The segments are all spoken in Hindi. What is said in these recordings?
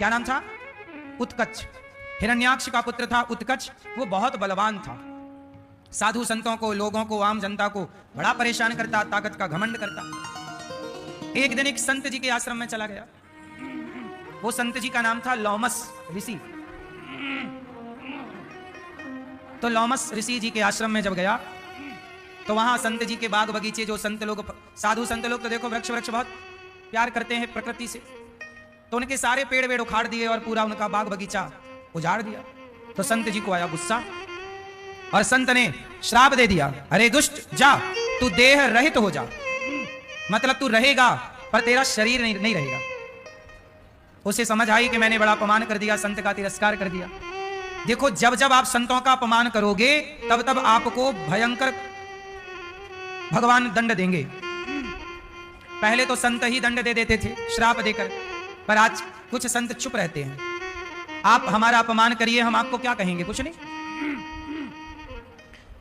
क्या नाम था? उत्कच। हिरण्याक्ष का पुत्र था उत्कच। वो बहुत बलवान था, साधु संतों को, लोगों को, आम जनता को बड़ा परेशान करता, ताकत का घमंड करता। एक दिन एक संत जी के आश्रम में चला गया। वो संत जी का नाम था लोमस ऋषि। तो लोमस ऋषि जी के आश्रम में जब गया तो वहां संत जी के बाग बगीचे, जो संत लोग, साधु संत लोग तो देखो वृक्ष बहुत प्यार करते हैं प्रकृति से, तो उनके सारे पेड़ वेड़ उखाड़ दिए और पूरा उनका बाग बगीचा उजाड़ दिया। तो संत जी को आया गुस्सा और संत ने श्राप दे दिया, अरे दुष्ट, जा तू देह रहित हो जा, मतलब तू रहेगा पर तेरा शरीर नहीं रहेगा। उसे समझ आई कि मैंने बड़ा अपमान कर दिया, संत का तिरस्कार कर दिया। देखो, जब जब आप संतों का अपमान करोगे तब तब आपको भयंकर भगवान दंड देंगे। पहले तो संत ही दंड दे देते थे श्राप देकर, पर आज कुछ संत चुप रहते हैं। आप हमारा अपमान करिए, हम आपको क्या कहेंगे? कुछ नहीं।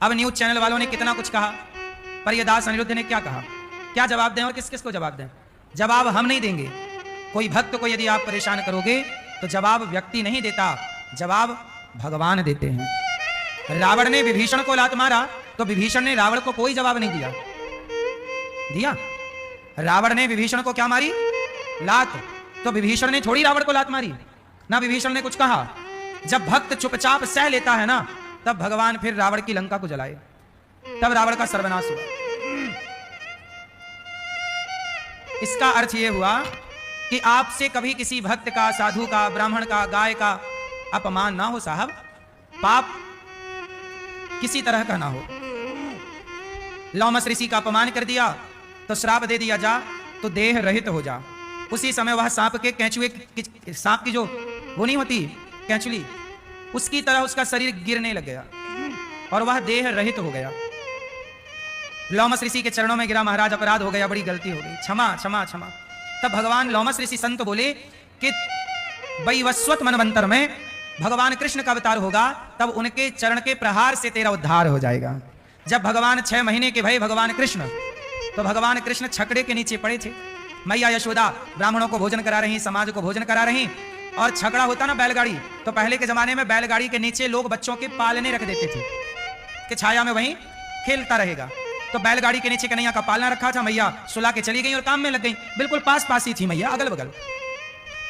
अब न्यूज चैनल वालों ने कितना कुछ कहा, पर ये दास अनिरुद्ध ने क्या कहा? क्या जवाब दें और किस किस को जवाब दें? जवाब हम नहीं देंगे। कोई भक्त को यदि आप परेशान करोगे तो जवाब व्यक्ति नहीं देता, जवाब भगवान देते हैं। रावण ने विभीषण को लात मारा तो विभीषण ने रावण को कोई जवाब नहीं दिया। रावण ने विभीषण को क्या मारी? लात। तो विभीषण ने थोड़ी रावण को लात मारी ना, विभीषण ने कुछ कहा। जब भक्त चुपचाप सह लेता है ना, तब भगवान फिर रावण की लंका को जलाए, तब रावण का सर्वनाश हुआ। इसका अर्थ यह हुआ कि आपसे कभी किसी भक्त का, साधु का, ब्राह्मण का, गाय का अपमान ना हो साहब, पाप किसी तरह का ना हो। लोमस ऋषि का अपमान कर दिया तो श्राप दे दिया, जा तो देह रहित हो जा। उसी समय वह सांप के कैंचुए, सांप की जो वो नहीं होती कैंचुली, उसकी तरह उसका शरीर गिरने लग गया और वह देह रहित हो गया। लोमस ऋषि के चरणों में गिरा, महाराज अपराध हो गया, बड़ी गलती हो गई, क्षमा क्षमा क्षमा। तब भगवान लोमस ऋषि संत बोले कि वैवस्वत मनवंतर में भगवान कृष्ण का अवतार होगा, तब उनके चरण के प्रहार से तेरा उद्धार हो जाएगा। जब भगवान 6 महीने के भय भगवान कृष्ण, तो भगवान कृष्ण छकड़े के नीचे पड़े थे। मैया यशोदा ब्राह्मणों को भोजन करा रही, समाज को भोजन करा रही, और छकड़ा होता ना बैलगाड़ी, तो पहले के जमाने में बैलगाड़ी के नीचे लोग बच्चों के पालने रख देते थे कि छाया में वहीं खेलता रहेगा। तो बैलगाड़ी के नीचे कन्हैया का पालना रखा था। मैया सुला के चली गई और काम में लग गई। बिल्कुल पास पास ही थी मैया, अगल बगल।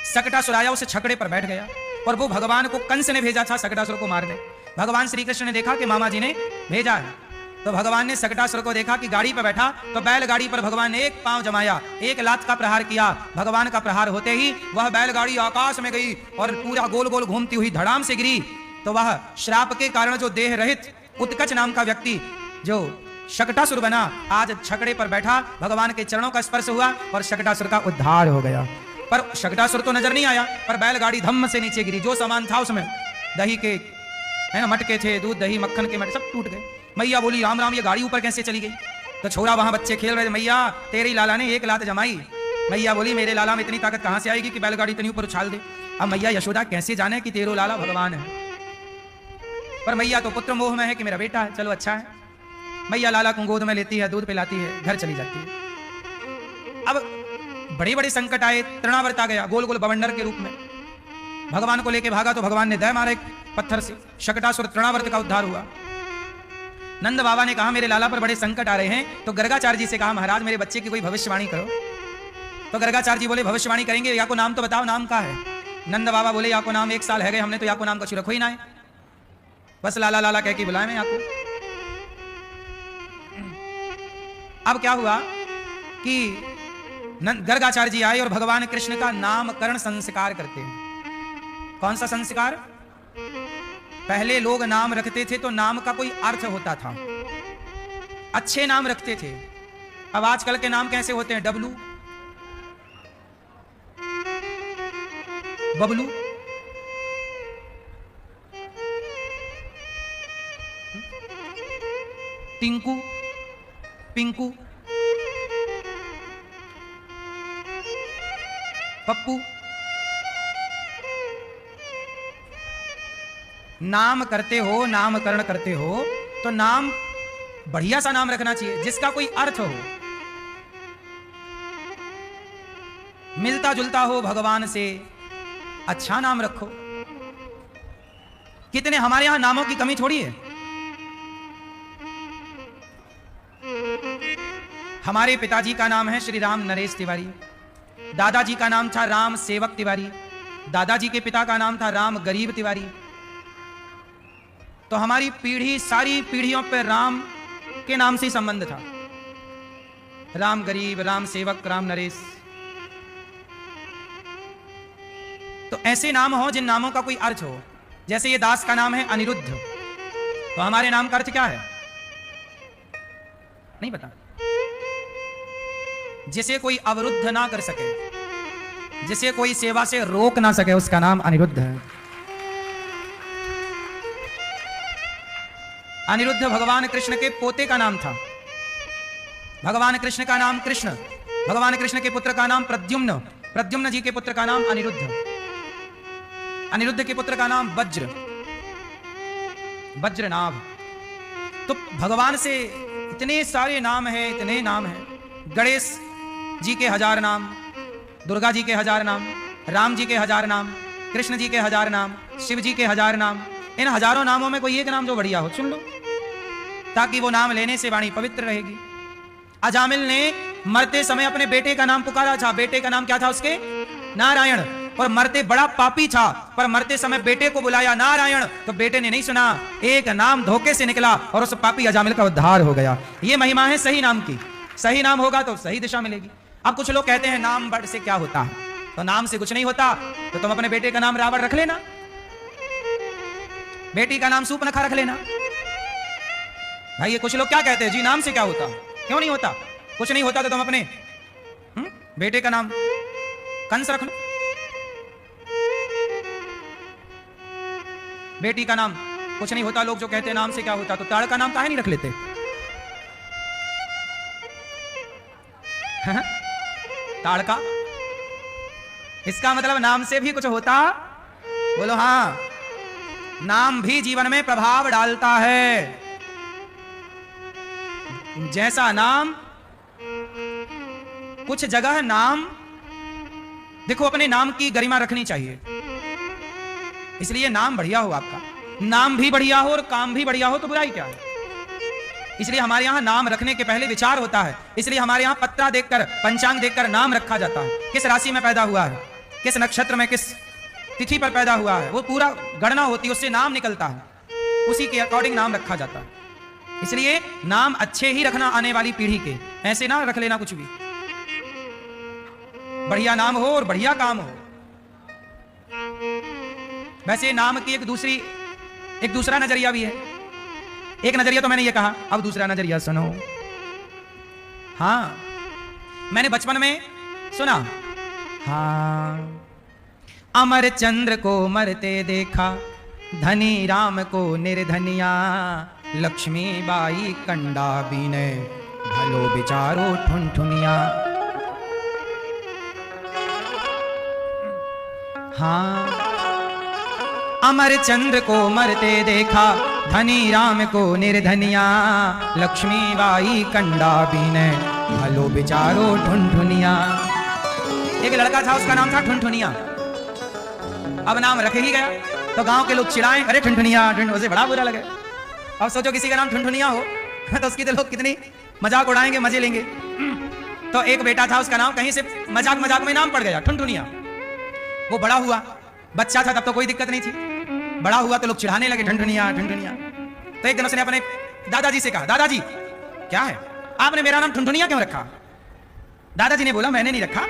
सकटा सुराया, उसे छकड़े पर बैठ गया और वो भगवान को कंस ने भेजा था सकटासुर को मारने। भगवान श्री कृष्ण ने देखा कि मामा जी ने भेजा है, तो भगवान ने सकटासुर को देखा कि गाड़ी पर बैठा, तो बैलगाड़ी पर भगवान ने एक पांव जमाया, एक लात का प्रहार किया। भगवान का प्रहार होते ही वह बैलगाड़ी आकाश में गई और पूरा गोल गोल घूमती हुई धड़ाम से गिरी। तो वह श्राप के कारण जो देह रहित उत्कच नाम का व्यक्ति जो शकटासुर बना, आज छकड़े पर बैठा, भगवान के चरणों का स्पर्श हुआ और शकटासुर का उद्धार हो गया। पर शकटासुर तो नजर नहीं आया, पर बैलगाड़ी धम्म से नीचे गिरी। जो सामान था उसमें, दही के है ना मटके थे, दूध दही मक्खन के मटके सब टूट गए। मैया बोली, राम राम, ये गाड़ी ऊपर कैसे चली गई? तो छोरा वहां बच्चे खेल रहे थे, मैया तेरी लाला ने एक लात जमाई। मैया बोली, मेरे लाला में इतनी ताकत कहां से आएगी कि बैलगाड़ी इतनी ऊपर उछाल दे? अब मैया यशोदा कैसे जाने कि तेरो लाला भगवान है? पर मैया तो पुत्र मोह में है कि मेरा बेटा है, चलो अच्छा है। मैया लाला को गोद में लेती है, दूध पिलाती है, घर चली जाती है। अब बड़े बड़े संकट आए, तृणावर्त आ गया गोल गोल बवंडर के रूप में। भगवान को लेके भागा तो भगवान ने दय मारा एक पत्थर से, शकटासुर तृणावर्त का उद्धार हुआ। नंद बाबा ने कहा, मेरे लाला पर बड़े संकट आ रहे हैं, तो गर्गाचार्य जी से कहा, महाराज मेरे बच्चे की कोई भविष्यवाणी करो। तो गर्गाचार्य जी बोले, भविष्यवाणी करेंगे, या को नाम तो बताओ, नाम का है? नंद बाबा बोले, या को नाम 1 साल है गए हमने, तो या को नाम का रखो ही ना है, बस लाला लाला कह के बुलाए मैं या को। अब क्या हुआ कि गर्गाचार्य जी आए और भगवान कृष्ण का नामकरण संस्कार करते हैं। कौन सा संस्कार? पहले लोग नाम रखते थे तो नाम का कोई अर्थ होता था, अच्छे नाम रखते थे। अब आजकल के नाम कैसे होते हैं? डब्लू, बबलू, टिंकू, पिंकू, पप्पू। नाम करते हो, नामकरण करते हो, तो नाम बढ़िया सा नाम रखना चाहिए जिसका कोई अर्थ हो, मिलता जुलता हो भगवान से, अच्छा नाम रखो। कितने हमारे यहां नामों की कमी थोड़ी है। हमारे पिताजी का नाम है श्री राम नरेश तिवारी, दादाजी का नाम था राम सेवक तिवारी, दादाजी के पिता का नाम था राम गरीब तिवारी। तो हमारी पीढ़ी, सारी पीढ़ियों पर राम के नाम से संबंध था। राम गरीब, राम सेवक, राम नरेश। तो ऐसे नाम हो जिन नामों का कोई अर्थ हो। जैसे ये दास का नाम है अनिरुद्ध, तो हमारे नाम का अर्थ क्या है? नहीं पता। जिसे कोई अवरुद्ध ना कर सके, जिसे कोई सेवा से रोक ना सके, उसका नाम अनिरुद्ध है। अनिरुद्ध भगवान कृष्ण के पोते का नाम था। भगवान कृष्ण का नाम कृष्ण, भगवान कृष्ण के पुत्र का नाम प्रद्युम्न, प्रद्युम्न जी के पुत्र का नाम अनिरुद्ध, अनिरुद्ध के पुत्र का नाम वज्र, वज्रनाभ। तो भगवान से इतने सारे नाम हैं, इतने नाम हैं। गणेश जी के 1000 नाम, दुर्गा जी के 1000 नाम, राम जी के 1000 नाम, कृष्ण जी के 1000 नाम, शिव जी के 1000 नाम। इन हजारों नामों में कोई एक नाम जो बढ़िया हो चुन लो, ताकि वो नाम लेने से वाणी पवित्र रहेगी। अजामिल ने मरते समय अपने बेटे का नाम पुकारा था। बेटे का नाम क्या था उसके? नारायण। और मरते बड़ा पापी था, पर मरते समय बेटे को बुलाया नारायण, तो बेटे ने नहीं सुना, एक नाम धोखे से निकला और उस पापी अजामिल का उद्धार हो गया। ये महिमा है सही नाम की। सही नाम होगा तो सही दिशा मिलेगी। अब कुछ लोग कहते हैं नाम बड़ से क्या होता है, तो नाम से कुछ नहीं होता, तो तुम अपने बेटे का नाम रावण रख लेना, बेटी का नाम सूर्पनखा रख लेना। भाई ये कुछ लोग क्या कहते हैं जी नाम से क्या होता, क्यों नहीं होता? कुछ नहीं होता तो तुम अपने बेटे का नाम कंस रख लो, बेटी का नाम कुछ नहीं होता। लोग जो कहते हैं नाम से क्या होता, तो ताड़ का नाम काहे नहीं रख लेते? ताड़का, इसका मतलब नाम से भी कुछ होता? बोलो हाँ, नाम भी जीवन में प्रभाव डालता है। जैसा नाम, कुछ जगह नाम, देखो अपने नाम की गरिमा रखनी चाहिए, इसलिए नाम बढ़िया हो आपका। नाम भी बढ़िया हो और काम भी बढ़िया हो तो बुराई क्या है? इसलिए हमारे यहां नाम रखने के पहले विचार होता है। इसलिए हमारे यहां पत्रा देखकर, पंचांग देखकर नाम रखा जाता है। किस राशि में पैदा हुआ है, किस नक्षत्र में, किस तिथि पर पैदा हुआ है, वो पूरा गणना होती है, उससे नाम निकलता है, उसी के अकॉर्डिंग नाम रखा जाता है। इसलिए नाम अच्छे ही रखना आने वाली पीढ़ी के, ऐसे ना रख लेना कुछ भी। बढ़िया नाम हो और बढ़िया काम हो। वैसे नाम की एक दूसरा नजरिया भी है। एक नजरिया तो मैंने ये कहा, अब दूसरा नजरिया सुनो। हाँ, मैंने बचपन में सुना, हाँ, अमर चंद्र को मरते देखा, धनी राम को निर्धनिया, लक्ष्मी बाई कंडा बीने, भलो बिचारो ठुनठुनिया। हाँ, अमर चंद्र को मरते देखा, धनी राम को निर्धनिया, लक्ष्मी बाई कंडा बीने, भलो बिचारो ठुनठुनिया। एक लड़का था, उसका नाम था ठुनठुनिया। अब नाम रख ही गया तो गांव के लोग चिढ़ाएं, अरे ठुनठुनिया, उसे बड़ा बुरा लगे। अब सोचो किसी का नाम ठुनठुनिया हो तो उसकी तो लोग कितनी मजाक उड़ाएंगे, मजे लेंगे। तो एक बेटा था, उसका नाम कहीं से मजाक मजाक में नाम पड़ गया ठुनठुनिया। वो बड़ा हुआ, बच्चा था तब तो कोई दिक्कत नहीं थी, बड़ा हुआ तो लोग चिढ़ाने लगे ठुनठुनिया ठुनठुनिया। तो एक दिन उसने अपने दादाजी से कहा, दादाजी क्या है, आपने मेरा नाम ठुनठुनिया क्यों रखा? दादाजी ने बोला, मैंने नहीं रखा,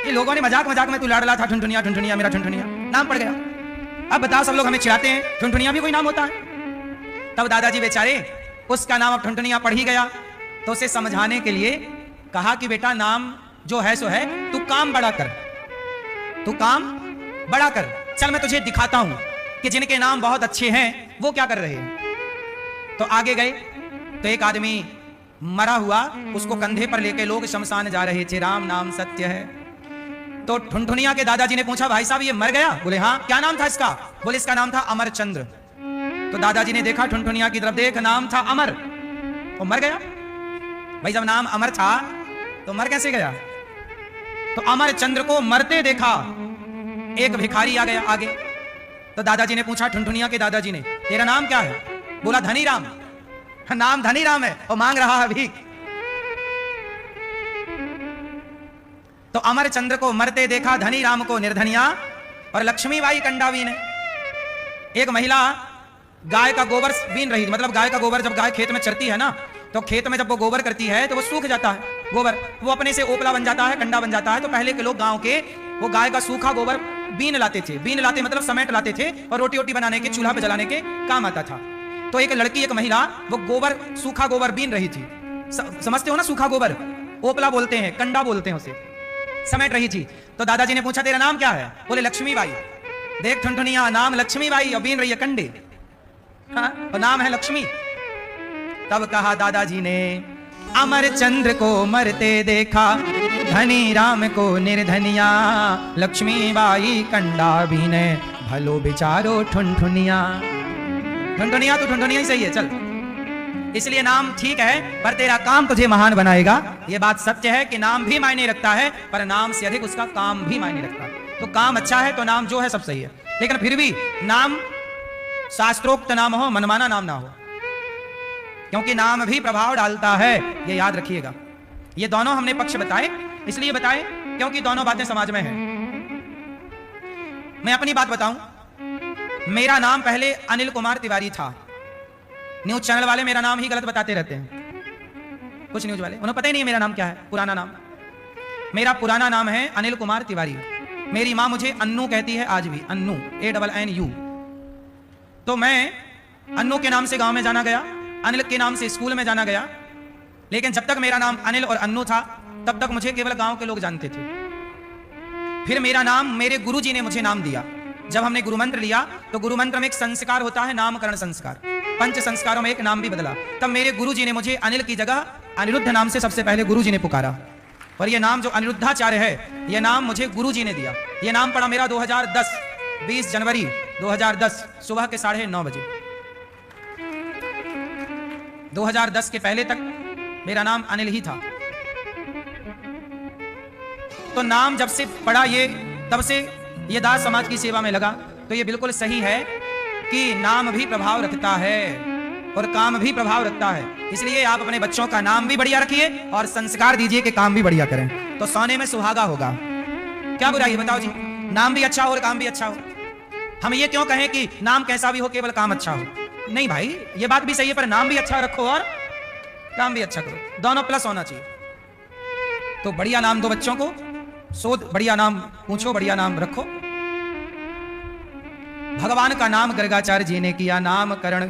ये लोगों ने मजाक मजाक में तू लाडला था, ठुनठुनिया ठुनठुनिया, मेरा ठुनठुनिया नाम पड़ गया। अब बताओ, सब लोग हमें चिढ़ाते हैं, ठुनठुनिया भी कोई नाम होता है? तब दादाजी बेचारे, उसका नाम अब ठुनठुनिया पड़ ही गया, तो उसे समझाने के लिए कहा कि बेटा नाम जो है सो है, तू काम बड़ा कर, तू काम बड़ा कर। चल मैं तुझे दिखाता हूं कि जिनके नाम बहुत अच्छे हैं वो क्या कर रहे हैं। तो आगे गए तो एक आदमी मरा हुआ, उसको कंधे पर लेके लोग शमशान जा रहे थे। राम नाम सत्य है। तो ठुनठुनिया के दादाजी ने पूछा, भाई साहब ये मर गया? बोले हाँ। क्या नाम था इसका? बोले इसका नाम था अमरचंद्र। तो दादाजी ने देखा ठुनठुनिया की तरफ, देख नाम था अमर, वो मर गया। भाई जब नाम अमर था तो मर कैसे गया? तो अमरचंद्र को मरते देखा, एक भिखारी आ गया आगे। तो दादाजी ने पूछा, ठुनठुनिया के दादाजी ने, तेरा नाम क्या है? बोला धनी राम। नाम धनी राम है और मांग रहा है भीख। तो अमरचंद्र को मरते देखा, धनी राम को निर्धनिया। और लक्ष्मीबाई कंडावी ने, एक महिला गाय का गोबर बीन रही थी। मतलब गाय का गोबर जब गाय खेत में चरती है ना, तो खेत में जब वो गोबर करती है तो वो सूख जाता है गोबर, वो अपने से ओपला बन जाता है, कंडा बन जाता है। तो पहले के लोग गांव के वो गाय का सूखा गोबर बीन लाते थे। बीन लाते मतलब समेट लाते थे और रोटी वोटी बनाने के, चूल्हा पे जलाने के काम आता था। तो एक लड़की, एक महिला, वो गोबर, सूखा गोबर बीन रही थी। समझते हो ना, सूखा गोबर ओपला बोलते हैं, कंडा बोलते हैं उसे, समेट रही थी। तो दादाजी ने पूछा, तेरा नाम क्या है? बोले लक्ष्मीबाई। देख ठुनठुनिया, नाम लक्ष्मीबाई और बीन रही है कंडे, हाँ, और नाम है लक्ष्मी। तब कहा दादाजी ने, अमरचंद्र को मरते देखा, धनी राम को निर्धनिया, लक्ष्मीबाई कंडा बीने, भलो बिचारो ठुनठुनिया। ठुनठुनिया तो ठुनठुनिया ही सही है, चल। इसलिए नाम ठीक है, पर तेरा काम तुझे महान बनाएगा। यह बात सत्य है कि नाम भी मायने रखता है, पर नाम से अधिक उसका काम भी मायने रखता है। तो काम अच्छा है तो नाम जो है सब सही है, लेकिन फिर भी नाम शास्त्रोक्त नाम हो, मनमाना नाम ना हो, क्योंकि नाम भी प्रभाव डालता है, ये याद रखिएगा। ये दोनों हमने पक्ष बताए, इसलिए बताए क्योंकि दोनों बातें समाज में हैं। मैं अपनी बात बताऊं, मेरा नाम पहले अनिल कुमार तिवारी था। न्यूज चैनल वाले मेरा नाम ही गलत बताते रहते हैं, कुछ न्यूज वाले, उन्हें पता ही नहीं मेरा नाम क्या है, पुराना नाम। मेरा पुराना नाम है अनिल कुमार तिवारी। मेरी मां मुझे अन्नू कहती है आज भी, अन्नू, ANNU। तो मैं अन्नू के नाम से गांव में जाना गया, अनिल के नाम से स्कूल में जाना गया। लेकिन जब तक मेरा नाम अनिल और अन्नू था, तब तक मुझे केवल गांव के लोग जानते थे। फिर मेरा नाम मेरे गुरुजी ने मुझे नाम दिया। जब हमने गुरुमंत्र लिया तो गुरुमंत्र में एक संस्कार होता है, नामकरण संस्कार। 5 संस्कारों में एक नाम भी बदला। तब मेरे गुरुजी ने मुझे अनिल की जगह अनिरुद्ध नाम से सबसे पहले गुरुजी ने पुकारा। और यह नाम जो अनिरुद्धाचार्य है, यह नाम मुझे गुरुजी ने दिया। यह नाम पड़ा मेरा 2010, 20 जनवरी 2010 सुबह के 9:30 बजे। 2010 के पहले तक मेरा नाम अनिल ही था। तो नाम जब से पड़ा ये, तब से ये दास समाज की सेवा में लगा। तो ये बिल्कुल सही है कि नाम भी प्रभाव रखता है और काम भी प्रभाव रखता है। इसलिए आप अपने बच्चों का नाम भी बढ़िया रखिए और संस्कार दीजिए कि काम भी बढ़िया करें, तो सोने में सुहागा होगा। क्या बुराई है बताओ जी? नाम भी अच्छा हो और काम भी अच्छा हो। हम ये क्यों कहें कि नाम कैसा भी हो केवल काम अच्छा हो? नहीं भाई, ये बात भी सही है, पर नाम भी अच्छा रखो और काम भी अच्छा करो, दोनों प्लस होना चाहिए। तो बढ़िया नाम दो बच्चों को, शोध बढ़िया नाम पूछो, बढ़िया नाम रखो। भगवान का नाम गर्गाचार्य जी ने किया नामकरण।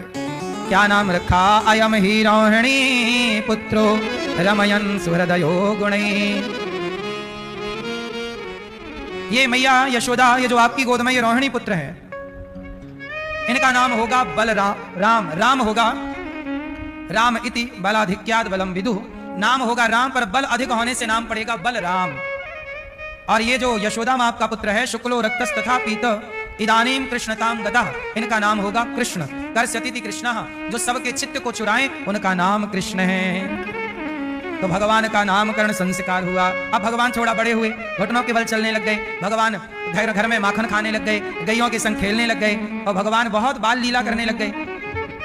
क्या नाम रखा? अयम ही रोहिणी पुत्रो रमयन सुहृदयो गुणै। ये मैया यशोदा, ये जो आपकी गोद में ये रोहिणी पुत्र है, इनका नाम होगा बलराम। राम होगा राम इति बलाधिक्याद बलम विदु। नाम होगा राम, पर बल अधिक होने से नाम पड़ेगा बलराम। और ये जो यशोदा मां का पुत्र है, शुक्लो रक्तस तथा पीत इदानीम कृष्णताम गतः, इनका नाम होगा कृष्ण। कर्ष्यति कृष्णः, जो सबके चित्त को चुराएं, उनका नाम कृष्ण है। तो भगवान का नामकरण संस्कार हुआ। अब भगवान थोड़ा बड़े हुए, घुटनों के बल चलने लग गए। भगवान घर घर में माखन खाने लग गए, गैयों के संग खेलने लग गए और भगवान बहुत बाल लीला करने लग गए।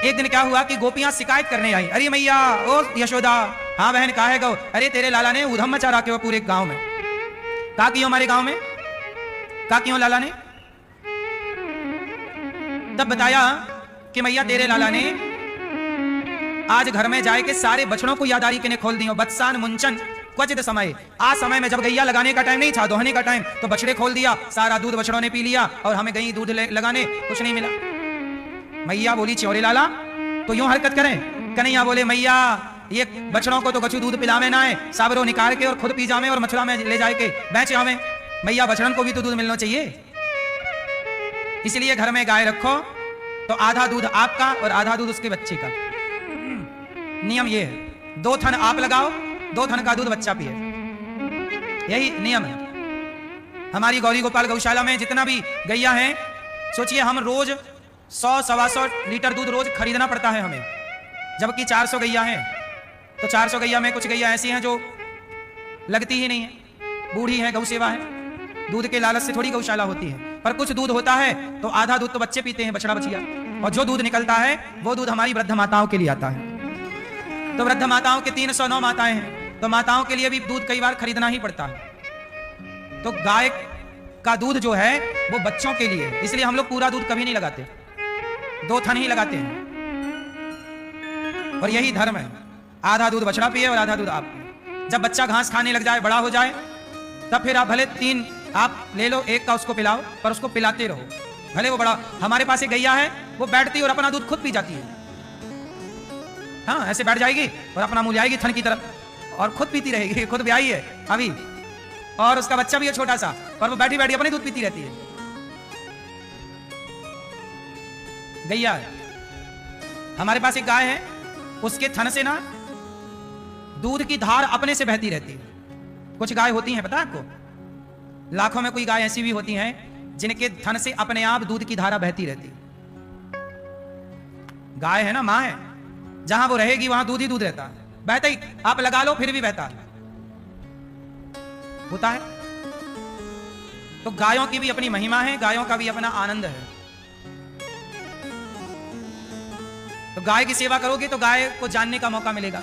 एक दिन क्या हुआ कि गोपियां शिकायत करने आई, अरे मैया, ओ यशोदा, हाँ बहन, कहा है गौ? अरे तेरे लाला ने उधम मचा रखे हो पूरे गांव में। का क्यों हमारे गांव में? का क्यों लाला ने? तब बताया कि मैया तेरे लाला ने आज घर में जाए के सारे बछड़ों को यादारी के ने खोल दियो। बत्सान मुंचन क्वचित समय, आज समय में जब गैया लगाने का टाइम नहीं था, दोहने का टाइम, तो बछड़े खोल दिया, सारा दूध बछड़ों ने पी लिया और हमें गई दूध लगाने कुछ नहीं मिला। मैया बोली, चौरे लाला तो यूं हरकत करें? कन्हैया बोले, मैया ये बछड़ों को तो कछु दूध पिलावे ना है, साबरो निकाल के और खुद पी जावे और मथुरा में ले जाए के बेचे हमें। मैया बछड़न को भी तो दूध मिलना चाहिए, इसलिए घर में गाय रखो तो आधा दूध आपका और आधा दूध उसके बच्चे का। नियम ये है, 2 थन आप लगाओ, 2 थन का दूध बच्चा पिए, यही नियम है। हमारी गौरी गोपाल गौशाला में जितना भी गैया है, सोचिए हम रोज 100-125 लीटर दूध रोज खरीदना पड़ता है हमें, जबकि 400 गैया हैं। तो 400 गैया में कुछ गैया ऐसी हैं जो लगती ही नहीं है, बूढ़ी है, गौ सेवा है, दूध के लालच से थोड़ी गौशाला होती है। पर कुछ दूध होता है तो आधा दूध तो बच्चे पीते हैं, बछड़ा बछिया, और जो दूध निकलता है वो दूध हमारी वृद्ध माताओं के लिए आता है। तो वृद्ध माताओं के 309 माताएं हैं, तो माताओं के लिए भी दूध कई बार खरीदना ही पड़ता है। तो गाय का दूध जो है वो बच्चों के लिए, इसलिए हम लोग पूरा दूध कभी नहीं लगाते, 2 थन ही लगाते हैं। और यही धर्म है, आधा दूध बछड़ा पिए और आधा दूध आप पिए। जब बच्चा घास खाने लग जाए, बड़ा हो जाए, तब फिर आप भले 3 आप ले लो, एक का उसको पिलाओ, पर उसको पिलाते रहो, भले वो बड़ा। हमारे पास एक गैया है, वो बैठती और अपना दूध खुद पी जाती है। हाँ, ऐसे बैठ जाएगी और अपना मुंह जाएगी थन की तरफ और खुद पीती रहेगी, खुद ब्याही है अभी, और उसका बच्चा भी है छोटा सा, और वो बैठी बैठी अपने दूध पीती रहती है। गैया है। हमारे पास एक गाय है, उसके थन से ना दूध की धार अपने से बहती रहती है। कुछ गाय होती हैं, पता है आपको, लाखों में कोई गाय ऐसी भी होती हैं जिनके थन से अपने आप दूध की धारा बहती रहती है। गाय है ना, मां है, जहां वो रहेगी वहां दूध ही दूध रहता है, बहता ही, आप लगा लो फिर भी बहता है, होता है। तो गायों की भी अपनी महिमा है, गायों का भी अपना आनंद है। तो गाय की सेवा करोगे तो गाय को जानने का मौका मिलेगा।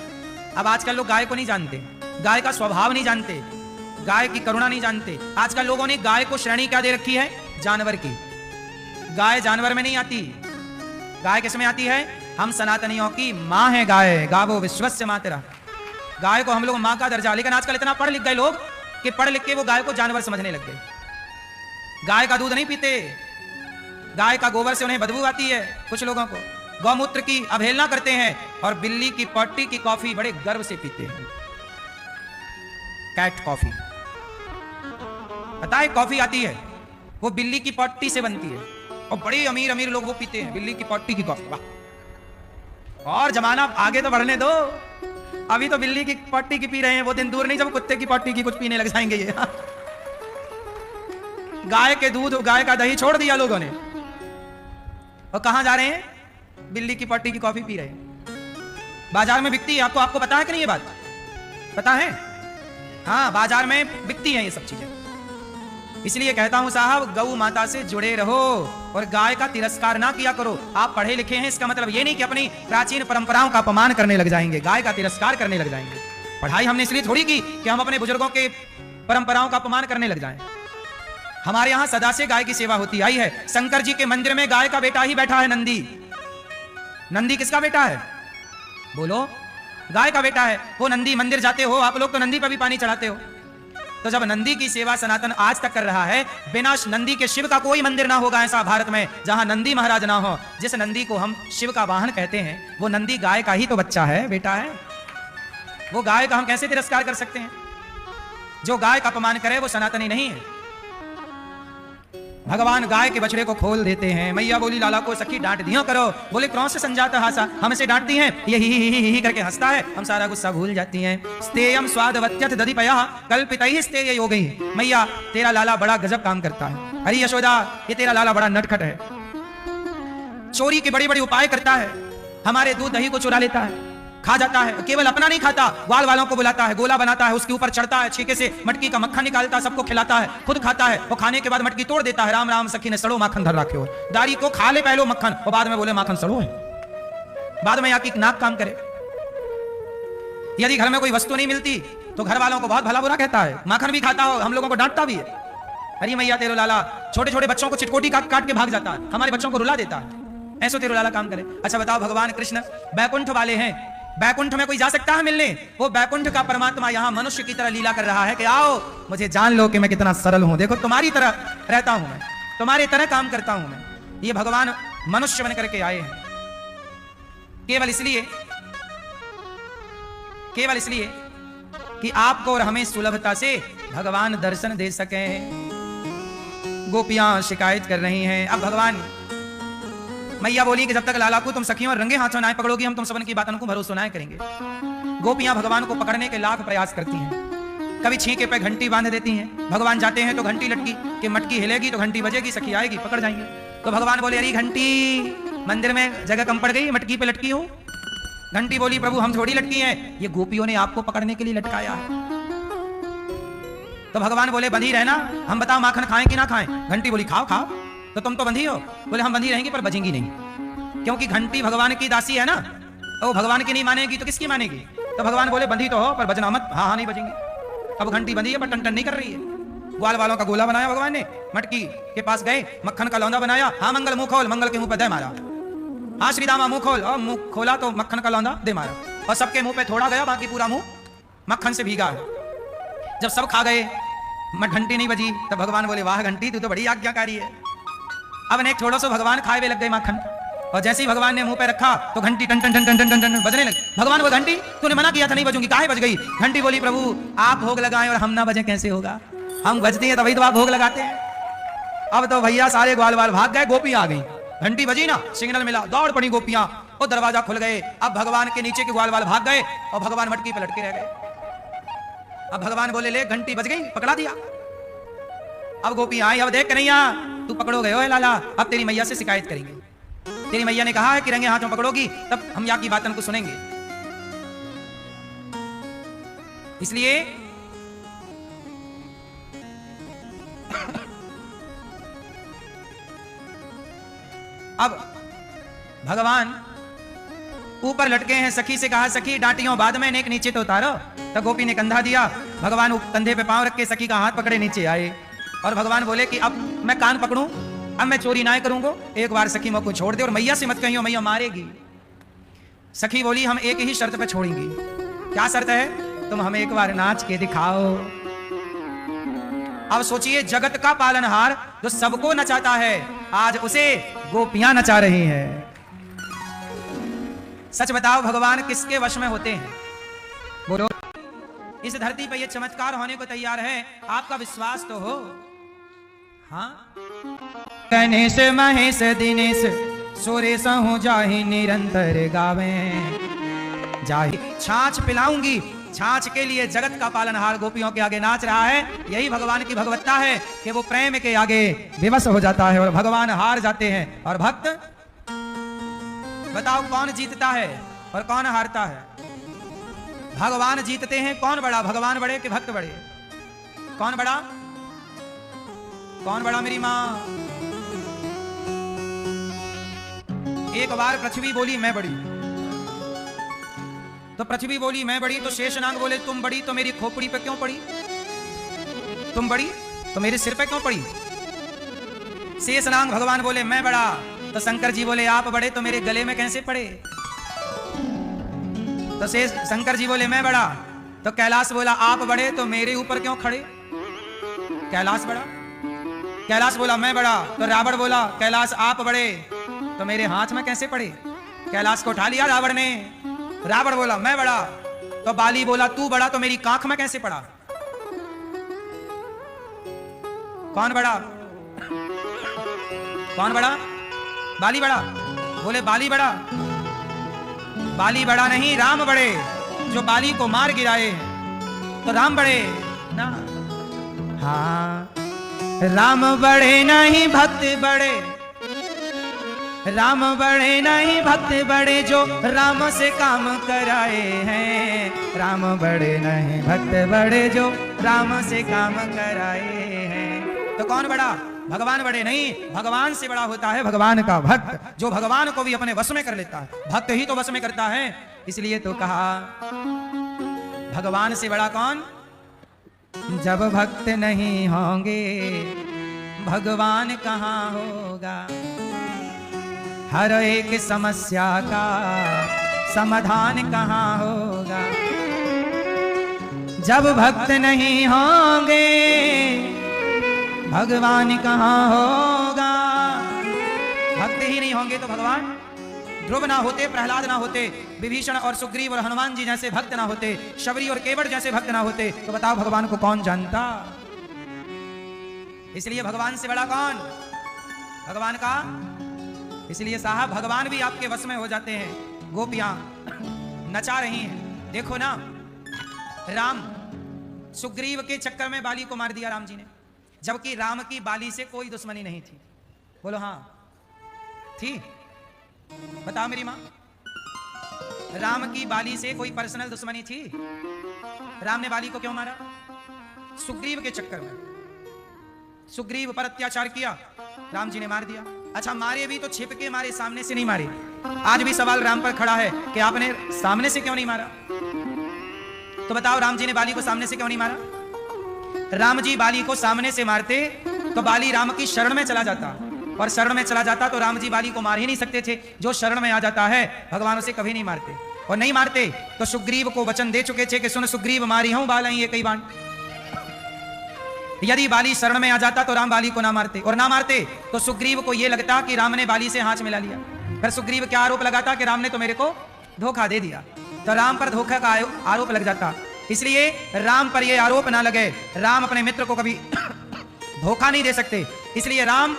अब आजकल लोग गाय को नहीं जानते, गाय का स्वभाव नहीं जानते, गाय की करुणा नहीं जानते। आजकल लोगों ने गाय को श्रेणी क्या दे रखी है? जानवर की। गाय जानवर में नहीं आती, गाय किस में आती है? हम सनातनियों की मां है गाय, गावो विश्वस्य मातरः। गाय को हम लोग मां का दर्जा, लेकिन आजकल इतना पढ़ लिख गए लोग कि पढ़ लिख के वो गाय को जानवर समझने लग गए। गाय का दूध नहीं पीते, गाय का गोबर से उन्हें बदबू आती है। कुछ लोगों को गौमूत्र की अवहेलना करते हैं और बिल्ली की पट्टी की कॉफी बड़े गर्व से पीते हैं। कैट कॉफी, पता है कॉफी आती है वो बिल्ली की पट्टी से बनती है, और बड़े अमीर अमीर लोग वो पीते हैं बिल्ली की पट्टी की कॉफी। वाह! और जमाना आगे तो बढ़ने दो, अभी तो बिल्ली की पट्टी की पी रहे हैं, वो दिन दूर नहीं जब कुत्ते की पट्टी की कुछ पीने लग जाएंगे ये। गाय के दूध, गाय का दही छोड़ दिया लोगों ने, और कहां जा रहे हैं? बिल्ली की पट्टी की कॉफी पी रहे हैं। बाजार में बिकती है, आपको पता है कि नहीं ये बात? पता है? हाँ, बाजार में बिकती है ये सब चीजें। इसलिए कहता हूं साहब, गौ माता से जुड़े रहो और गाय का तिरस्कार ना किया करो। आप पढ़े लिखे हैं, इसका मतलब ये नहीं कि अपनी प्राचीन परंपराओं का अपमान करने लग जाएंगे, गाय का तिरस्कार करने लग जाएंगे। पढ़ाई हमने इसलिए थोड़ी की कि हम अपने बुजुर्गों के परंपराओं का अपमान करने लग जाएं। हमारे यहां सदा से गाय की सेवा होती आई है। शंकर जी के मंदिर में गाय का बेटा ही बैठा है, नंदी। नंदी किसका बेटा है? बोलो, गाय का बेटा है। वो नंदी, मंदिर जाते हो आप लोग तो नंदी पर भी पानी चढ़ाते हो। तो जब नंदी की सेवा सनातन आज तक कर रहा है, बिना नंदी के शिव का कोई मंदिर ना होगा ऐसा भारत में जहां नंदी महाराज ना हो। जिस नंदी को हम शिव का वाहन कहते हैं, वो नंदी गाय का ही तो बच्चा है, बेटा है। वो गाय का हम कैसे तिरस्कार कर सकते हैं? जो गाय का अपमान करे वो सनातनी नहीं है। भगवान गाय के बछड़े को खोल देते हैं। मैया बोली लाला को सखी डांट दियो करो। बोले कौन से संजाता हासा, हमसे डांटती हैं, ये ही करके हंसता है, हम सारा गुस्सा भूल जाती हैं। स्तेयम स्वादवत्यथ दधिपया कल्पितैः स्तेय योगैः। मैया तेरा लाला बड़ा गजब काम करता है। अरे यशोदा, ये तेरा लाला बड़ा नटखट है, चोरी के बड़े बड़े उपाय करता है, हमारे दूध दही को चुरा लेता है, खा जाता है, केवल अपना नहीं खाता, ग्वाल वालों को बुलाता है, गोला बनाता है, उसके ऊपर चढ़ता है, छीके से मटकी का मक्खन निकालता है, सबको खिलाता है, खुद खाता है, वो खाने के बाद मटकी तोड़ देता है। राम राम सखी ने सड़ो माखन धर रखे हो। दारी को खा ले पहले मक्खन, और बाद में बोले माखन सड़ो है, बाद में आके नाक काम करे। यदि घर में कोई वस्तु नहीं मिलती तो घर वालों को बहुत भला बुरा कहता है, माखन भी खाता हो, हम लोगों को डांटता भी है। अरे मैया तेरो लाला छोटे छोटे बच्चों को चिटकोटी काट के भाग जाता है, हमारे बच्चों को रुला देता है, ऐसो तेरो लाला काम करे। अच्छा बताओ, भगवान कृष्ण बैकुंठ वाले हैं, बैकुंठ में कोई जा सकता है मिलने? वो बैकुंठ का परमात्मा यहाँ मनुष्य की तरह लीला कर रहा है कि आओ मुझे जान लो कि मैं कितना सरल हूं, देखो तुम्हारी तरह रहता हूं मैं, तुम्हारी तरह काम करता हूं मैं। ये भगवान मनुष्य बन करके आए हैं केवल इसलिए कि आपको और हमें सुलभता से भगवान दर्शन दे सके। गोपियां शिकायत कर रही हैं। अब भगवान मैया बोली कि जब तक लाला को तुम सखियों और रंगे हाथों ना पकड़ोगी, हम तुम सबन की बातों को भरोसा ना करेंगे। गोपियां भगवान को पकड़ने के लाख प्रयास करती हैं। कभी छींके पे घंटी बांध देती हैं, भगवान जाते हैं तो घंटी लटकी कि मटकी हिलेगी तो घंटी बजेगी, सखी आएगी पकड़ जाएंगे। तो भगवान बोले अरे घंटी मंदिर में जगह कम पड़ गई, मटकी पे लटकी हो। घंटी बोली प्रभु हम थोड़ी लटकी हैं, ये गोपियों ने आपको पकड़ने के लिए लटकाया है। तो भगवान बोले बंधी रहना, हम बताओ माखन खाएं कि ना खाएं। घंटी बोली खाओ खाओ। तो तुम तो बंधी हो। बोले हम बंधी रहेंगी पर बजेंगी नहीं, क्योंकि घंटी भगवान की दासी है ना, तो वो भगवान की नहीं मानेगी तो किसकी मानेगी। तो भगवान बोले बंधी तो हो पर बजना मत। हाँ हाँ नहीं बजेंगी। अब घंटी बंधी है पर टन टन नहीं कर रही है। ग्वाल वालों का गोला बनाया भगवान ने, मटकी के पास गए, मक्खन का लौंदा बनाया। हाँ मंगल मुंह खोल, मंगल के मुंह पर दे मारा। हाँ श्री दामा मुंह खोल, और मुंह खोला तो मक्खन का लौंदा दे मारा, और सबके मुंह पे थोड़ा गया, बाकी पूरा मुंह मक्खन से भीगा है। जब सब खा गए घंटी नहीं बजी, तब भगवान बोले वाह घंटी तू तो बड़ी आज्ञाकारी है। अब ने छोड़ो सो भगवान खाए हुए लग गए माखन, और जैसे ही भगवान ने मुंह पे रखा तो घंटी टन टन टन टन टन टन बजने लगी। भगवान वो घंटी तूने मना किया था नहीं बजूंगी, काहे बज गई। घंटी बोली प्रभु आप भोग लगाएं और हम ना बजे कैसे होगा, हम बजती हैं तभी तो आप भोग लगाते हैं। अब तो भैया सारे ग्वाल वाल भाग गए, गोपियां आ गई। घंटी बजी ना, सिग्नल मिला, दौड़ पड़ी गोपियां, और दरवाजा खुल गए। अब भगवान के नीचे के ग्वाल वाल भाग गए और भगवान मटकी पे लटके रह गए। अब भगवान बोले ले घंटी बज गई, पकड़ा दिया। अब गोपियां आई, अब देख कन्हैया तू पकड़ो गए हो लाला, अब तेरी मैया से शिकायत करेंगे। तेरी मैया ने कहा है कि रंगे हाथों पकड़ोगी तब हम यहाँ की बातों को सुनेंगे। इसलिए अब भगवान ऊपर लटके हैं। सखी से कहा सखी डांटियों बाद में नेक नीचे तो उतारो। तो गोपी ने कंधा दिया, भगवान कंधे पे पांव रख के सखी का हाथ पकड़े नीचे आए, और भगवान बोले कि अब मैं कान पकड़ूं, अब मैं चोरी ना करूंगा, एक बार सखी मुझको छोड़ दे और मैया से मत कहियो मैया मारेगी। सखी बोली हम एक ही शर्त पे छोड़ेंगी। क्या शर्त है, तुम हमें एक बार नाच के दिखाओ। अब सोचिए जगत का पालनहार जो सबको नचाता है, आज उसे गोपियां नचा रही हैं। सच बताओ भगवान किसके वश में होते हैं, बोलो। इस धरती पर यह चमत्कार होने को तैयार है, आपका विश्वास तो हो। हाँ गणेश महेश दिनेश सुरेश हूँ जाहि निरंतर गावे, जाहि छाछ पिलाऊंगी। छाछ के लिए जगत का पालनहार गोपियों के आगे नाच रहा है। यही भगवान की भगवत्ता है कि वो प्रेम के आगे विवश हो जाता है और भगवान हार जाते हैं। और भक्त बताओ कौन जीतता है और कौन हारता है। भगवान जीतते हैं। कौन बड़ा, भगवान बड़े कि भक्त बड़े? कौन बड़ा, कौन बड़ा मेरी मां? एक बार पृथ्वी बोली मैं बड़ी, तो पृथ्वी बोली मैं बड़ी, तो शेषनाग बोले तुम बड़ी तो मेरी खोपड़ी पे क्यों पड़ी, तुम बड़ी तो मेरे सिर पे क्यों पड़ी। शेषनाग भगवान बोले मैं बड़ा, तो शंकर जी बोले आप बड़े तो मेरे गले में कैसे पड़े। तो शंकर जी बोले मैं बड़ा, तो कैलाश बोला आप बड़े तो मेरे ऊपर क्यों खड़े। कैलाश बड़ा, कैलाश बोला मैं बड़ा, तो रावण बोला कैलाश आप बड़े तो मेरे हाथ में कैसे पड़े। कैलाश को उठा लिया रावण ने। रावण बोला मैं बड़ा, तो बाली बोला तू बड़ा तो मेरी कांख में कैसे पड़ा। कौन बड़ा, कौन बड़ा? बाली बड़ा। बोले बाली बड़ा, बाली बड़ा नहीं राम बड़े, जो बाली को मार गिराए तो राम बड़े ना। हाँ राम बड़े नहीं भक्त बड़े, राम बड़े नहीं भक्त बड़े, जो राम से काम कराए हैं। राम बड़े नहीं भक्त बड़े, जो राम से काम कराए हैं। तो कौन बड़ा? भगवान बड़े नहीं, भगवान से बड़ा होता है भगवान का भक्त, जो भगवान को भी अपने वश में कर लेता है। भक्त ही तो वश में करता है। इसलिए तो कहा भगवान से बड़ा कौन? जब भक्त नहीं होंगे भगवान कहाँ होगा। हर एक समस्या का समाधान कहाँ होगा। जब भक्त नहीं होंगे भगवान कहाँ होगा। भक्त ही नहीं होंगे तो भगवान, ध्रुव ना होते, प्रहलाद ना होते, विभीषण और सुग्रीव और हनुमान जी जैसे भक्त ना होते, शबरी और केवट जैसे भक्त ना होते, तो बताओ भगवान को कौन जानता। इसलिए भगवान से बड़ा कौन? भगवान का। इसलिए साहब भगवान भी आपके वश में हो जाते हैं। गोपियां नचा रही हैं। देखो ना, राम सुग्रीव के चक्कर में बाली को मार दिया राम जी ने, जबकि राम की बाली से कोई दुश्मनी नहीं थी। बोलो हाँ थी? बताओ मेरी मां, राम की बाली से कोई पर्सनल दुश्मनी थी? राम ने बाली को क्यों मारा? सुग्रीव के चक्कर में। सुग्रीव पर अत्याचार किया, राम जी ने मार दिया। अच्छा, मारे भी तो छिप के मारे, सामने से नहीं मारे। आज भी सवाल राम पर खड़ा है कि आपने सामने से क्यों नहीं मारा? तो बताओ, राम जी ने बाली को सामने से क्यों नहीं मारा? राम जी बाली को सामने से मारते तो बाली राम की शरण में चला जाता, और शरण में चला जाता तो राम जी बाली को मार ही नहीं सकते थे। जो शरण में आ जाता है भगवान उसे कभी नहीं मारते, और नहीं मारते तो सुग्रीव को वचन दे चुके थे कि सुन सुग्रीव, मारी हूं बाल ये कई बाण। यदि बाली शरण में आ जाता तो राम बाली को ना मारते, और ना मारते तो सुग्रीव को यह लगता कि राम ने बाली से हाथ मिला लिया। फिर सुग्रीव क्या आरोप लगाता कि राम ने तो मेरे को धोखा दे दिया, तो राम पर धोखा का आरोप लग जाता। इसलिए राम पर यह आरोप ना लगे। राम अपने मित्र को कभी धोखा नहीं दे सकते, इसलिए राम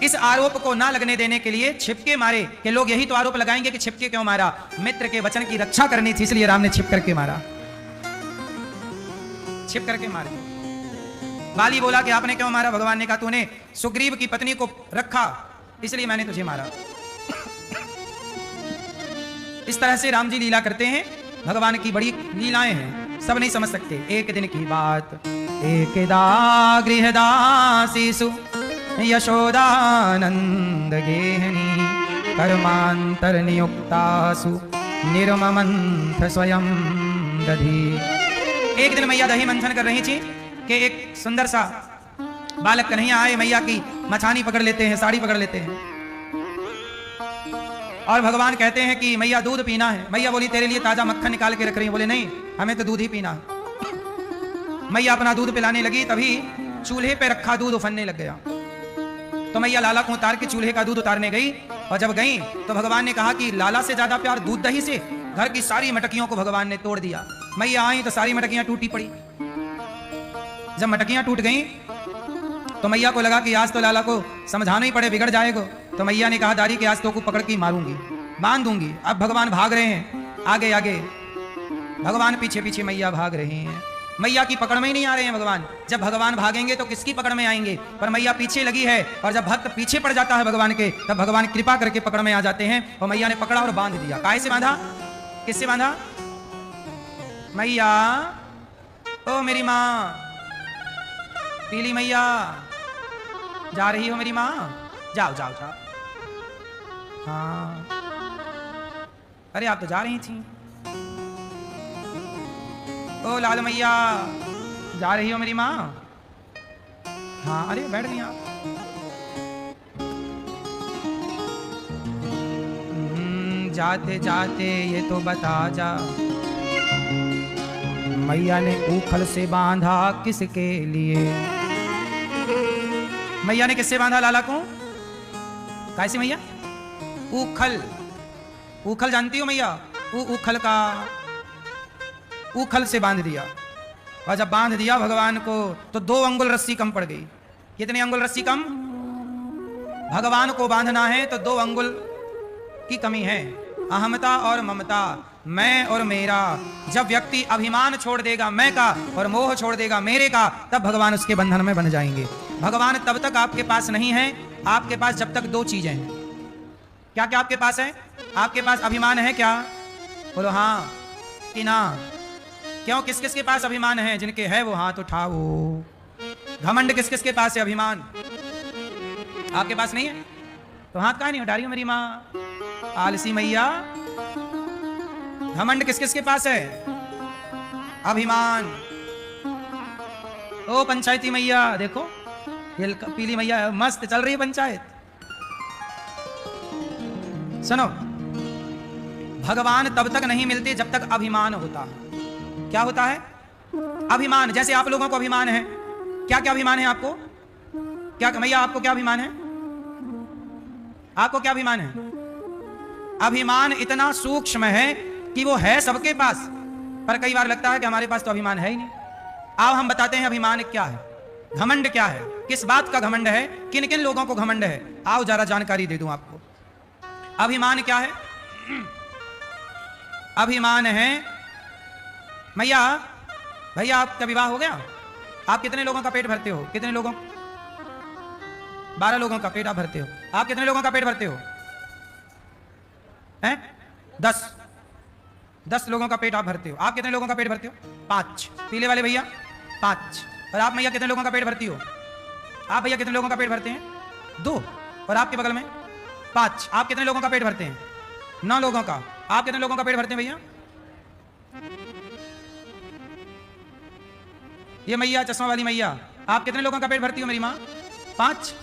इस आरोप को ना लगने देने के लिए छिपके मारे कि लोग यही तो आरोप लगाएंगे कि छिपके क्यों मारा। मित्र के वचन की रक्षा करनी थी, इसलिए राम ने छिप करके मारा, छिप करके मार दिया। बाली बोला कि आपने क्यों मारा? भगवान ने कहा तूने सुग्रीव की पत्नी को रखा, इसलिए मैंने तुझे मारा। इस तरह से राम जी लीला करते हैं। भगवान की बड़ी लीलाएं हैं, सब नहीं समझ सकते। एक दिन की बात, एकदा गृहदासीसु यशोदानंद गेहनी कर्मांतर नियुक्तासु निर्ममंथ स्वयं दधी। एक दिन मैया दही मंथन कर रही थी कि एक सुंदर सा बालक कन्हैया आए, मैया की मछानी पकड़ लेते हैं, साड़ी पकड़ लेते हैं, और भगवान कहते हैं कि मैया दूध पीना है। मैया बोली तेरे लिए ताजा मक्खन निकाल के रख रही है। बोले नहीं, हमें तो दूध ही पीना है। मैया अपना दूध पिलाने लगी, तभी चूल्हे पे रखा दूध उफनने लग गया। तो मैया लाला को उतार के चूल्हे का दूध उतारने गई, और जब गई तो भगवान ने कहा कि लाला से ज्यादा प्यार दूध दही से। घर की सारी मटकियों को भगवान ने तोड़ दिया। मैया आई तो सारी मटकियां टूटी पड़ी। जब मटकियां टूट गईं तो मैया को लगा कि आज तो लाला को समझाना ही पड़े, बिगड़ जाएगा। तो मैया ने कहा दारी कि आज तो को पकड़ के मारूंगी, बांध दूंगी। अब भगवान भाग रहे हैं, आगे आगे भगवान, पीछे पीछे मैया भाग रहे हैं। मैया की पकड़ में ही नहीं आ रहे हैं भगवान। जब भगवान भागेंगे तो किसकी पकड़ में आएंगे? पर मैया पीछे लगी है, और जब भक्त पीछे पड़ जाता है भगवान के, तब भगवान कृपा करके पकड़ में आ जाते हैं। और मैया ने पकड़ा और बांध दिया। काहे से बांधा? किससे बांधा? मैया, ओ मेरी माँ, पीली मैया, जा रही हो मेरी माँ? जाओ जाओ जाओ। हाँ, अरे आप तो जा रही थी। ओ लाल मैया, जा रही हो मेरी माँ? हाँ, अरे बैठ गई आप। जाते जाते ये तो बता जा, मैया ने ऊखल से बांधा किसके लिए? मैया ने किससे बांधा लाला को? कैसे मैया? ऊखल, ऊखल जानती हो मैया? ऊखल का, ऊखल से बांध दिया। और जब बांध दिया भगवान को तो 2 अंगुल रस्सी कम पड़ गई। कितने अंगुल रस्सी कम? भगवान को बांधना है तो 2 अंगुल की कमी है। अहमता और ममता, मैं और मेरा। जब व्यक्ति अभिमान छोड़ देगा मैं का, और मोह छोड़ देगा मेरे का, तब भगवान उसके बंधन में बन जाएंगे। भगवान तब तक आपके पास नहीं है, आपके पास जब तक 2 चीजें हैं। क्या क्या आपके पास है? आपके पास अभिमान है क्या? बोलो हाँ कि ना। क्यों? किस किस के पास अभिमान है? जिनके है वो हाथ उठाओ। घमंड किस किस के पास है? अभिमान आपके पास नहीं है तो हाथ काहे नहीं उठा रही हो मेरी माँ? आलसी मैया। घमंड किस किस के पास है? अभिमान। ओ पंचायती मैया, देखो ये पीली मैया मस्त चल रही है पंचायत। सुनो, भगवान तब तक नहीं मिलते जब तक अभिमान होता है। क्या होता है? अभिमान। जैसे आप लोगों को अभिमान है। क्या क्या अभिमान है आपको? क्या मैया आपको क्या अभिमान है? आपको क्या अभिमान है? अभिमान इतना सूक्ष्म है कि वो है सबके पास, पर कई बार लगता है कि हमारे पास तो अभिमान है ही नहीं। आओ हम बताते हैं अभिमान क्या है, घमंड क्या है, किस बात का घमंड है, किन किन लोगों को घमंड है। आओ जरा जानकारी दे दूं आपको। अभिमान क्या है? अभिमान है मैया, भैया आपका विवाह हो गया? आप कितने लोगों का पेट भरते हो? कितने लोगों? 12 लोगों का पेट आप भरते हो। आप कितने लोगों का पेट भरते हो? हैं? 10 लोगों का पेट आप भरते हो। आप कितने लोगों का पेट भरते हो? 5। पीले वाले भैया 5। और आप मैया कितने लोगों का पेट भरती हो? आप भैया कितने लोगों का पेट भरते हैं? 2। और आपके बगल में 5। आप कितने लोगों का पेट भरते हैं? 9 लोगों का। आप कितने लोगों का पेट भरते हैं भैया? ये मैया चश्मा वाली मैया, आप कितने लोगों का पेट भरती हो मेरी माँ? 5।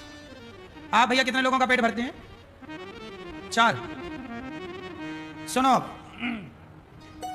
आप भैया कितने लोगों का पेट भरते हैं? 4। सुनो,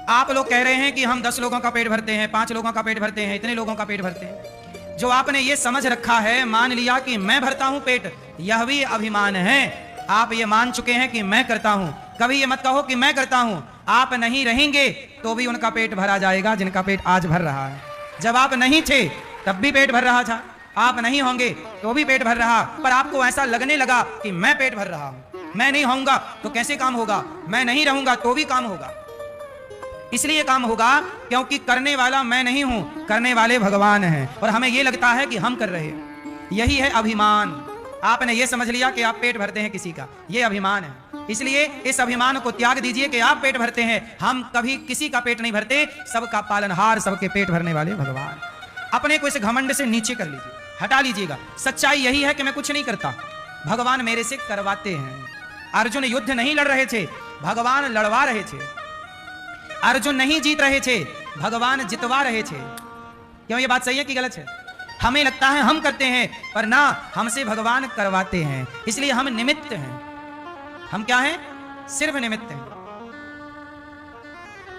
आप लोग कह रहे हैं कि हम 10 लोगों का पेट भरते हैं, 5 लोगों का पेट भरते हैं, इतने लोगों का पेट भरते हैं। जो आपने ये समझ रखा है, मान लिया कि मैं भरता हूं पेट, यह भी अभिमान है। आप ये मान चुके हैं कि मैं करता हूं। कभी ये मत कहो कि मैं करता हूं। आप नहीं रहेंगे तो भी उनका पेट भरा जाएगा जिनका पेट आज भर रहा है। जब आप नहीं थे तब भी पेट भर रहा था, आप नहीं होंगे तो भी पेट भर रहा। पर आपको ऐसा लगने लगा कि मैं पेट भर रहा हूं। मैं नहीं होऊंगा तो कैसे काम होगा? मैं नहीं रहूंगा तो भी काम होगा। इसलिए काम होगा क्योंकि करने वाला मैं नहीं हूं, करने वाले भगवान हैं। और हमें यह लगता है कि हम कर रहे हैं। यही है अभिमान। आपने यह समझ लिया कि आप पेट भरते हैं किसी का, यह अभिमान है। इसलिए इस अभिमान को त्याग दीजिए कि आप पेट भरते हैं। हम कभी किसी का पेट नहीं भरते, सबका पालनहार, सबके पेट भरने वाले भगवान। अपने को इस घमंड से नीचे कर लीजिए, हटा लीजिएगा। सच्चाई यही है कि मैं कुछ नहीं करता, भगवान मेरे से करवाते हैं। अर्जुन युद्ध नहीं लड़ रहे थे, भगवान लड़वा रहे थे। अर्जुन नहीं जीत रहे थे, भगवान जितवा रहे थे। क्यों ये बात सही है कि गलत है? हमें लगता है हम करते हैं, पर ना, हमसे भगवान करवाते हैं। इसलिए हम निमित्त हैं। हम क्या हैं? सिर्फ निमित्त हैं।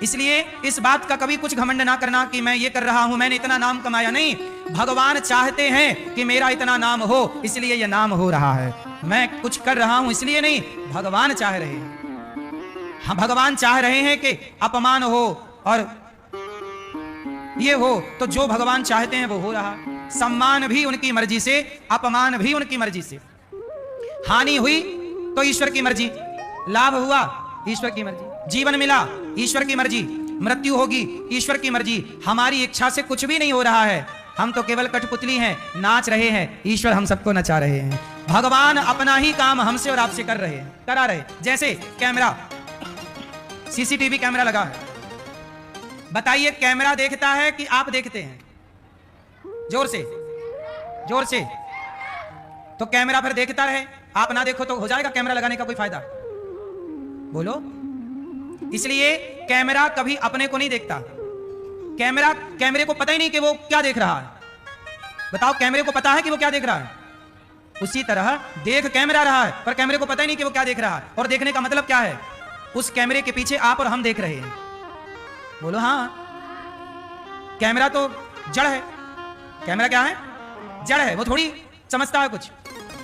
इसलिए इस बात का कभी कुछ घमंड ना करना कि मैं ये कर रहा हूं, मैंने इतना नाम कमाया। नहीं, भगवान चाहते हैं कि मेरा इतना नाम हो, इसलिए ये नाम हो रहा है। मैं कुछ कर रहा हूं इसलिए नहीं, भगवान चाह रहे हैं। हाँ, भगवान चाह रहे हैं कि अपमान हो और ये हो, तो जो भगवान चाहते हैं वो हो रहा। सम्मान भी उनकी मर्जी से, अपमान भी उनकी मर्जी से। हानि हुई तो ईश्वर की मर्जी, लाभ हुआ ईश्वर की मर्जी, जीवन मिला ईश्वर की मर्जी, मृत्यु होगी ईश्वर की मर्जी। हमारी इच्छा से कुछ भी नहीं हो रहा है। हम तो केवल कठपुतली हैं, नाच रहे हैं। ईश्वर हम सबको नचा रहे हैं। भगवान अपना ही काम हमसे और आपसे कर रहे हैं, करा रहे। जैसे कैमरा, सीसीटीवी कैमरा लगा है। बताइए, कैमरा देखता है कि आप देखते हैं? जोर से, जोर से। तो कैमरा फिर देखता रहे, आप ना देखो तो हो जाएगा कैमरा लगाने का कोई फायदा? बोलो। इसलिए कैमरा कभी अपने को नहीं देखता। कैमरे को पता ही नहीं कि वो क्या देख रहा है। बताओ, कैमरे को पता है कि वो क्या देख रहा है? उसी तरह देख कैमरा रहा है, पर कैमरे को पता ही नहीं कि वो क्या देख रहा है। और देखने का मतलब क्या है? उस कैमरे के पीछे आप और हम देख रहे हैं। बोलो हाँ। कैमरा तो जड़ है। कैमरा क्या है? जड़ है। वो थोड़ी समझता है कुछ,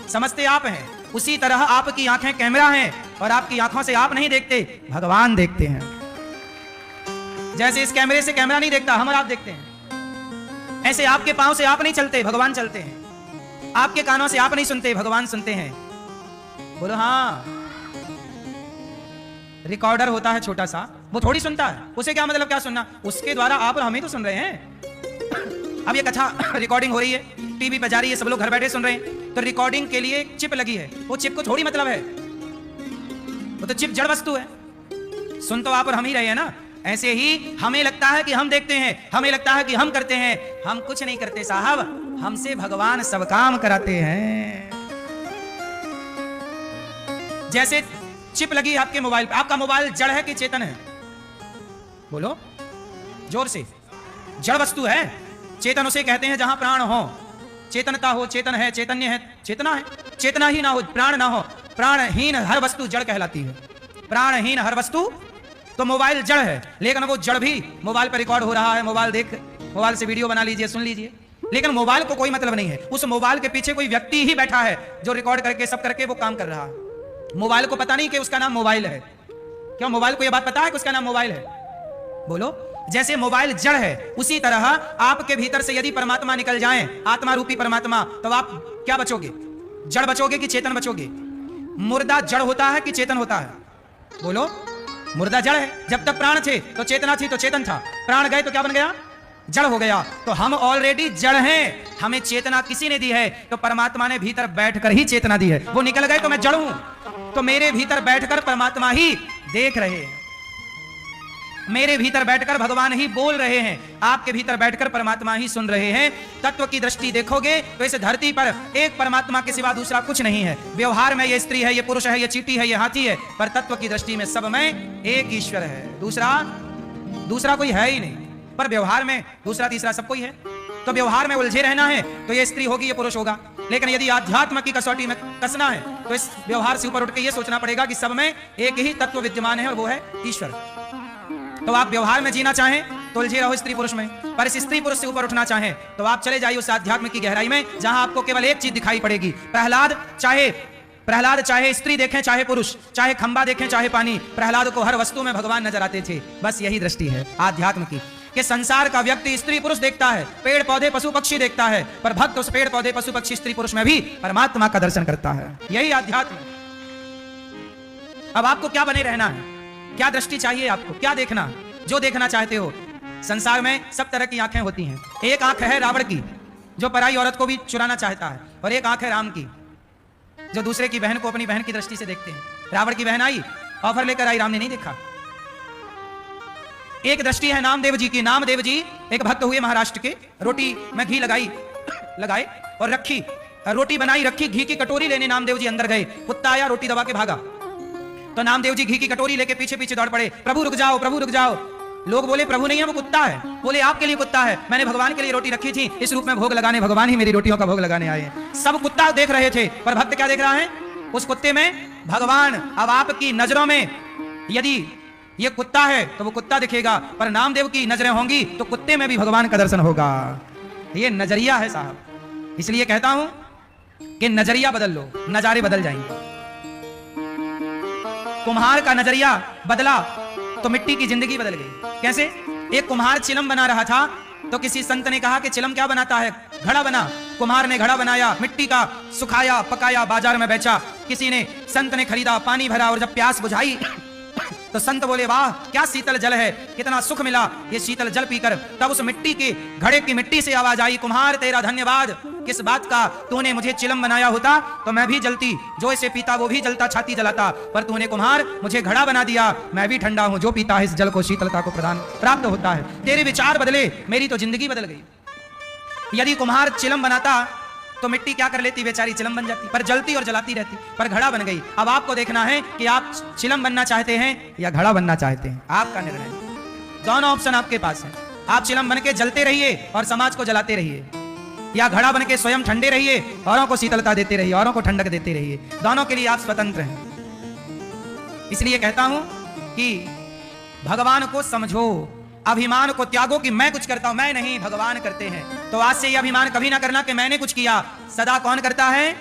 समझते आप हैं। उसी तरह आपकी आंखें कैमरा हैं और आपकी आंखों से आप नहीं देखते, भगवान देखते हैं। जैसे इस कैमरे से कैमरा नहीं देखता, हम और आप देखते हैं। ऐसे आपके पांव से आप नहीं चलते, भगवान चलते हैं। आपके कानों से आप नहीं सुनते, भगवान सुनते हैं। बोलो हाँ। रिकॉर्डर होता है छोटा सा, वो थोड़ी सुनता है। उसे क्या मतलब क्या सुनना? उसके द्वारा आप और हम ही तो सुन रहे हैं। अब ये कथा रिकॉर्डिंग हो रही है, टीवी पे जा रही है, सब लोग घर बैठे सुन रहे हैं। तो रिकॉर्डिंग के लिए एक चिप लगी है। वो चिप को थोड़ी मतलब है, वो तो चिप जड़ वस्तु है। सुन तो आप और हम ही रहे हैं ना। ऐसे ही हमें लगता है कि हम देखते हैं, हमें लगता है कि हम करते हैं। हम कुछ नहीं करते साहब, हमसे भगवान सब काम कराते हैं। जैसे चिप लगी आपके मोबाइल पे। आपका मोबाइल जड़ है कि चेतन है? बोलो जोर से। जड़ वस्तु है। चेतन उसे कहते हैं जहां प्राण हो, चेतनता हो, चेतन है, चैतन्य है, चेतना है। चेतना ही ना हो, प्राण ना हो, प्राणहीन हर वस्तु जड़ कहलाती है। प्राणहीन हर वस्तु। तो मोबाइल जड़ है, लेकिन वो जड़ भी मोबाइल पर रिकॉर्ड हो रहा है। मोबाइल से वीडियो बना लीजिए, सुन लीजिए। लेकिन मोबाइल को कोई मतलब नहीं है। उस मोबाइल के पीछे कोई व्यक्ति ही बैठा है जो रिकॉर्ड करके सब करके वो काम कर रहा है। मोबाइल को पता नहीं कि उसका नाम मोबाइल है। क्यों मोबाइल को यह बात पता है कि उसका नाम मोबाइल है? बोलो। जैसे मोबाइल जड़ है, उसी तरह आपके भीतर से यदि परमात्मा निकल जाए, आत्मा रूपी परमात्मा, तो आप क्या बचोगे? जड़ बचोगे कि चेतन बचोगे? मुर्दा जड़ होता है कि चेतन होता है? बोलो। मुर्दा जड़ है। जब तक प्राण थे तो चेतना थी, तो चेतन था। प्राण गए तो क्या बन गया? जड़ हो गया। तो हम ऑलरेडी जड़ हैं। हमें चेतना किसी ने दी है? तो परमात्मा ने भीतर बैठकर ही चेतना दी है। वो निकल गए तो मैं जड़ हूं, तो मेरे भीतर बैठकर परमात्मा ही देख रहे हैं। मेरे भीतर बैठकर भगवान ही बोल रहे हैं, आपके भीतर बैठकर परमात्मा ही सुन रहे हैं। तत्व की दृष्टि देखोगे तो इस धरती पर एक परमात्मा के सिवा दूसरा कुछ नहीं है। व्यवहार में ये स्त्री है, ये पुरुष है, ये चींटी है, ये हाथी है, पर तत्व की दृष्टि में सब में एक ईश्वर है, दूसरा कोई है ही नहीं। पर व्यवहार में दूसरा तीसरा सब कोई है। तो व्यवहार में उलझे रहना है तो ये स्त्री होगी, ये पुरुष होगा। लेकिन यदि आध्यात्म की कसौटी में कसना है तो इस व्यवहार से ऊपर उठ के ये सोचना पड़ेगा कि सब में एक ही तत्व विद्यमान है और वो है ईश्वर। तो आप व्यवहार में जीना चाहें तो उलझे रहो स्त्री पुरुष में, पर इस स्त्री पुरुष से ऊपर उठना चाहें तो आप चले जाइए उस आध्यात्म की गहराई में, जहां आपको केवल एक चीज दिखाई पड़ेगी। प्रहलाद चाहे स्त्री देखें चाहे पुरुष, चाहे खंबा देखें चाहे पानी, प्रहलाद को हर वस्तु में भगवान नजर आते थे। बस यही दृष्टि है आध्यात्म की, कि संसार का व्यक्ति स्त्री पुरुष देखता है, पेड़ पौधे पशु पक्षी देखता है, पर भक्त उस पेड़ पौधे पशु पक्षी स्त्री पुरुष में भी परमात्मा का दर्शन करता है। यही आध्यात्म। अब आपको क्या बने रहना है, क्या दृष्टि चाहिए आपको, क्या देखना, जो देखना चाहते हो। संसार में सब तरह की आंखें होती हैं। एक आंख है रावण की, जो पराई औरत को भी चुराना चाहता है, और एक आंख है राम की, जो दूसरे की बहन को अपनी बहन की दृष्टि से देखते हैं। रावण की बहन आई, ऑफर लेकर आई, राम ने नहीं देखा। एक दृष्टि है नामदेव जी की। नामदेव जी एक भक्त हुए महाराष्ट्र के, रोटी में घी लगाए और रखी, रोटी बनाई रखी, घी की कटोरी लेने नामदेव जी अंदर गए। कुत्ता आया, रोटी दबा के भागा। तो नामदेव जी घी की कटोरी लेके पीछे पीछे दौड़ पड़े, प्रभु रुक जाओ, प्रभु रुक जाओ। लोग बोले प्रभु नहीं है, वो कुत्ता है। बोले आपके लिए कुत्ता है, मैंने भगवान के लिए रोटी रखी थी, इस रूप में भोग लगाने भगवान ही मेरी रोटियों का भोग लगाने आए हैं। सब कुत्ता देख रहे थे, पर भक्त क्या देख रहा है, उस कुत्ते में भगवान। अब आपकी नजरों में यदि ये कुत्ता है तो वो कुत्ता दिखेगा, पर नामदेव की नजरें होंगी तो कुत्ते में भी भगवान का दर्शन होगा। ये नजरिया है साहब। इसलिए कहता हूं कि नजरिया बदल लो, नजारे बदल जाएंगे। कुम्हार का नजरिया बदला तो मिट्टी की जिंदगी बदल गई। कैसे? एक कुम्हार चिलम बना रहा था तो किसी संत ने कहा कि चिलम क्या बनाता है, घड़ा बना। कुम्हार ने घड़ा बनाया, मिट्टी का सुखाया, पकाया, बाजार में बेचा। किसी ने, संत ने खरीदा, पानी भरा, और जब प्यास बुझाई तो संत बोले वाह क्या शीतल जल है, कितना सुख मिला ये शीतल जल पीकर। तब उस मिट्टी के घड़े की मिट्टी से आवाज आई, कुम्हार तेरा धन्यवाद, किस बात का, तूने मुझे चिलम बनाया होता तो मैं भी जलती, जो इसे पीता वो भी जलता, छाती जलाता, पर तूने कुम्हार मुझे घड़ा बना दिया, मैं भी ठंडा हूं, जो पीता है इस जल को शीतलता को प्रदान प्राप्त होता है। तेरे विचार बदले, मेरी तो जिंदगी बदल गई। यदि कुम्हार चिलम बनाता तो मिट्टी क्या कर लेती, बेचारी चिलम बन जाती, पर जलती और जलाती रहती, पर घड़ा बन गई। अब आपको देखना है कि आप चिलम बनना चाहते हैं या घड़ा बनना चाहते हैं, आपका निर्णय। दोनों ऑप्शन आपके पास है। आप चिलम बन के जलते रहिए और समाज को जलाते रहिए, या घड़ा बन के स्वयं ठंडे रहिए, औरों को शीतलता देते रहिए, औरों को ठंडक देते रहिए। दोनों के लिए आप स्वतंत्र हैं। इसलिए कहता हूं कि भगवान को समझो, अभिमान को त्यागो कि मैं कुछ करता हूं, मैं नहीं, भगवान करते हैं। तो आज से ये अभिमान कभी ना करना कि मैंने कुछ किया। सदा कौन करता है,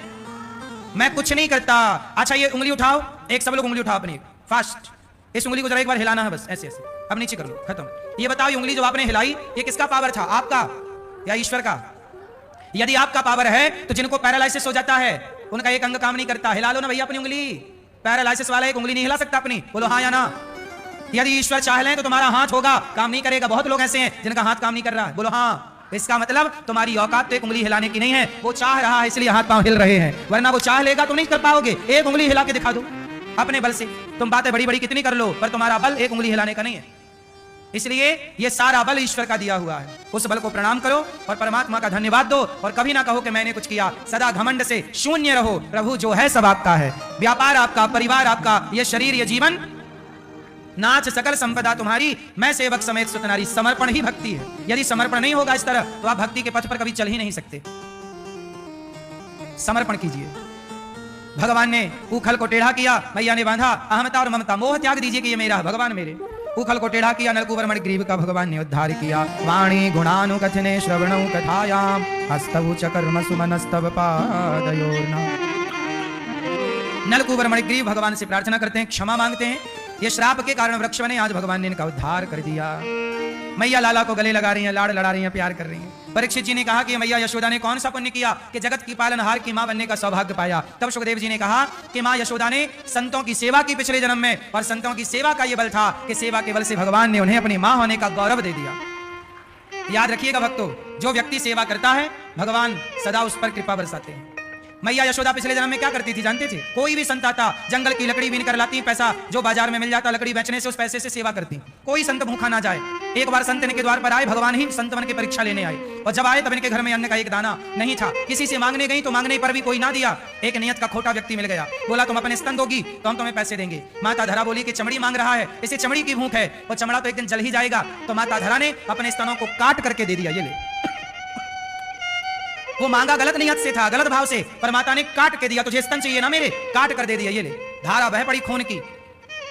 मैं कुछ नहीं करता। अच्छा ये उंगली उठाओ, एक सब लोग उंगली उठाओ अपनी, फास्ट। इस उंगली को जरा एक बार हिलाना है, बस ऐसे ऐसे, अब नीचे कर लो, खत्म। ये बताओ ये उंगली जो आपने हिलाई, ये किसका पावर था, आपका या ईश्वर का? यदि आपका पावर है तो जिनको पैरालाइसिस हो जाता है, उनका एक अंग काम नहीं करता, हिला लो ना भैया अपनी उंगली। पैरालाइसिस वाला एक उंगली नहीं हिला सकता अपनी, बोलो हाँ या ना। यदि ईश्वर चाह लें तो तुम्हारा हाथ होगा, काम नहीं करेगा। बहुत लोग ऐसे हैं जिनका हाथ काम नहीं कर रहा है, बोलो हाँ। इसका मतलब तुम्हारी औकात तो एक उंगली हिलाने की नहीं है, वो चाह रहा है इसलिए हाथ पांव हिल रहे हैं, वरना वो चाह लेगा तो नहीं कर पाओगे। एक उंगली हिला के दिखा दो अपने बल से। तुम बातें बड़ी बड़ी कितनी कर लो, पर तुम्हारा बल एक उंगली हिलाने का नहीं है। इसलिए ये सारा बल ईश्वर का दिया हुआ है। उस बल को प्रणाम करो और परमात्मा का धन्यवाद दो, और कभी ना कहो कि मैंने कुछ किया। सदा घमंड से शून्य रहो, प्रभु जो है सब आपका है। व्यापार आपका, परिवार आपका, ये शरीर, ये जीवन, नाच सकल संपदा तुम्हारी, मैं सेवक समेत सुत नारी। समर्पण ही भक्ति है। यदि समर्पण नहीं होगा इस तरह तो आप भक्ति के पथ पर कभी चल ही नहीं सकते। समर्पण कीजिए। भगवान ने उखल को टेढ़ा किया, मैया ने बांधा, अहमता और ममता, मोह त्याग दीजिए कि ये मेरा, भगवान मेरे। उखल को टेढ़ा किया, नलकूबर मणिग्रीव का भगवान ने उद्धार किया। वाणी गुणानुकथने श्रवणौ कथायाम, हस्तौ च कर्म सुमनस्तव पादयोर्न। नलकूबर मणिग्रीव भगवान से प्रार्थना करते हैं, क्षमा मांगते हैं। ये श्राप के कारण वृक्ष बने, आज भगवान ने इनका उद्धार कर दिया। मैया लाला को गले लगा रही हैं, लाड़ लड़ा रही हैं, प्यार कर रही हैं। परीक्षित जी ने कहा कि मैया यशोदा ने कौन सा पुण्य किया कि जगत की पालनहार की मां बनने का सौभाग्य पाया। तब सुखदेव जी ने कहा कि मां यशोदा ने संतों की सेवा की पिछले जन्म में, और संतों की सेवा का यह बल था कि सेवा के बल से भगवान ने उन्हें अपनी मां होने का गौरव दे दिया। याद रखिएगा भक्तों, जो व्यक्ति सेवा करता है भगवान सदा उस पर कृपा बरसाते हैं। मैया यशोदा पिछले जन्म में क्या करती थी जानते थे? कोई भी संत आता, जंगल की लकड़ी बीन कर लाती, पैसा जो बाजार में मिल जाता लकड़ी बेचने से, उस पैसे से सेवा करती। कोई संत भूखा ना जाए। एक बार संत इनके द्वार पर आए, भगवान ही संत बन के परीक्षा लेने आए, और जब आए तब इनके घर में अन्न का एक दाना नहीं था। किसी से मांगने गई तो मांगने पर भी कोई ना दिया। एक नियत का खोटा व्यक्ति मिल गया, बोला तुम अपने स्तन दोगी तो हम तुम्हें पैसे देंगे। माता धरा बोली कि चमड़ी मांग रहा है, इसे चमड़ी की भूख है, और चमड़ा तो एक दिन जल ही जाएगा। तो माता धरा ने अपने स्तनों को काट करके दे दिया। ये ले, वो मांगा गलत नियत से था, गलत भाव से, पर माता ने काट के दिया। तुझे स्तन चाहिए ना मेरे, काट कर दे दिया। ये ले, धारा बह पड़ी खून की।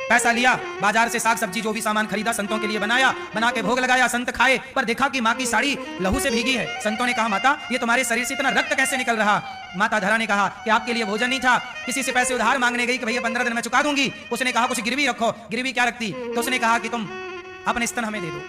पैसा लिया, बाजार से साग सब्जी जो भी सामान खरीदा, संतों के लिए बनाया, बना के भोग लगाया। संत खाए, पर देखा कि माँ की साड़ी लहू से भीगी है। संतों ने कहा माता ये तुम्हारे शरीर से इतना रक्त कैसे निकल रहा? माता धरा ने कहा कि आपके लिए भोजन नहीं था। किसी से पैसे उधार मांगने गई कि भैया 15 दिन में चुका दूंगी। उसने कहा कुछ गिरवी रखो। गिरवी क्या रखती? तो उसने कहा कि तुम अपने स्तन हमें दे दो।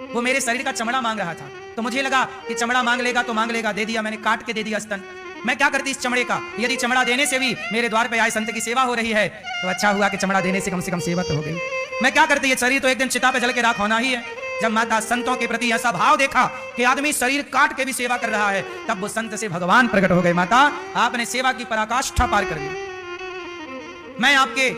वो मेरे शरीर का चमड़ा मांग रहा था, तो मुझे लगा कि चमड़ा मांग लेगा तो मांग लेगा, दे दिया। मैंने काट के दे दिया स्तन। मैं क्या करती इस चमड़े का? यदि चमड़ा देने से भी मेरे द्वार पे आए संत की सेवा हो रही है तो अच्छा हुआ कि चमड़ा देने से कम सेवा तो हो गई। मैं क्या करती, ये शरीर तो एक दिन चिता पे जल के राख होना ही है। जब माता संतों के प्रति ऐसा भाव देखा कि आदमी शरीर काट के भी सेवा कर रहा है, तब वो संत से भगवान प्रकट हो गए। माता आपने सेवा की पराकाष्ठा पार कर दी। मैं आपके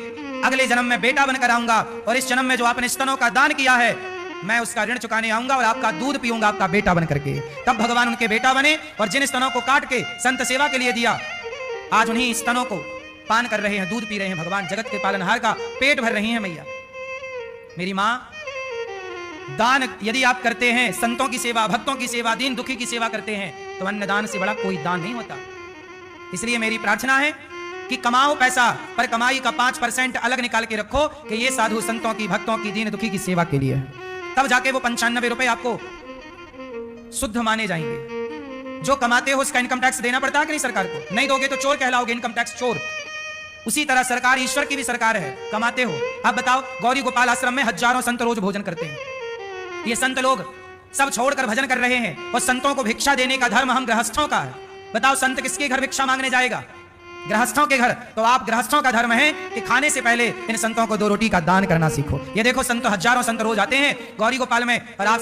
अगले जन्म में बेटा बनकर आऊंगा, और इस जन्म में जो आपने स्तनों का दान किया है मैं उसका ऋण चुकाने आऊंगा, और आपका दूध पीऊंगा आपका बेटा बन करके। तब भगवान उनके बेटा बने, और जिन स्तनों को काट के संत सेवा के लिए दिया, आज उन्हीं स्तनों को पान कर रहे हैं, दूध पी रहे हैं। भगवान जगत के पालनहार का पेट भर रही हैं मैया। मेरी माँ, दान यदि आप करते हैं, संतों की सेवा, भक्तों की सेवा, दीन दुखी की सेवा करते हैं, तो अन्नदान से बड़ा कोई दान नहीं होता। इसलिए मेरी प्रार्थना है कि कमाओ पैसा, पर कमाई का 5% अलग निकाल के रखो कि ये साधु संतों की, भक्तों की, दीन दुखी की सेवा के लिए है। तब जाके वो 95 रुपए आपको शुद्ध माने जाएंगे। जो कमाते हो उसका इनकम टैक्स देना पड़ता है कि नहीं सरकार को? नहीं दोगे तो चोर कहलाओगे, इनकम टैक्स चोर। उसी तरह सरकार ईश्वर की भी सरकार है, कमाते हो। अब बताओ, गौरी गोपाल आश्रम में हजारों संत रोज भोजन करते हैं। ये संत लोग सब छोड़कर भजन कर रहे हैं, और संतों को भिक्षा देने का धर्म हम गृहस्थों का है। बताओ संत किसके घर भिक्षा मांगने जाएगा? गृहस्थों के घर। तो आप गृहस्थों का धर्म है कि खाने से पहले इन संतों को 2 रोटी का दान करना सीखो। ये देखो संत, हजारों संत रोज आते हैं गौरी गोपाल में, और आप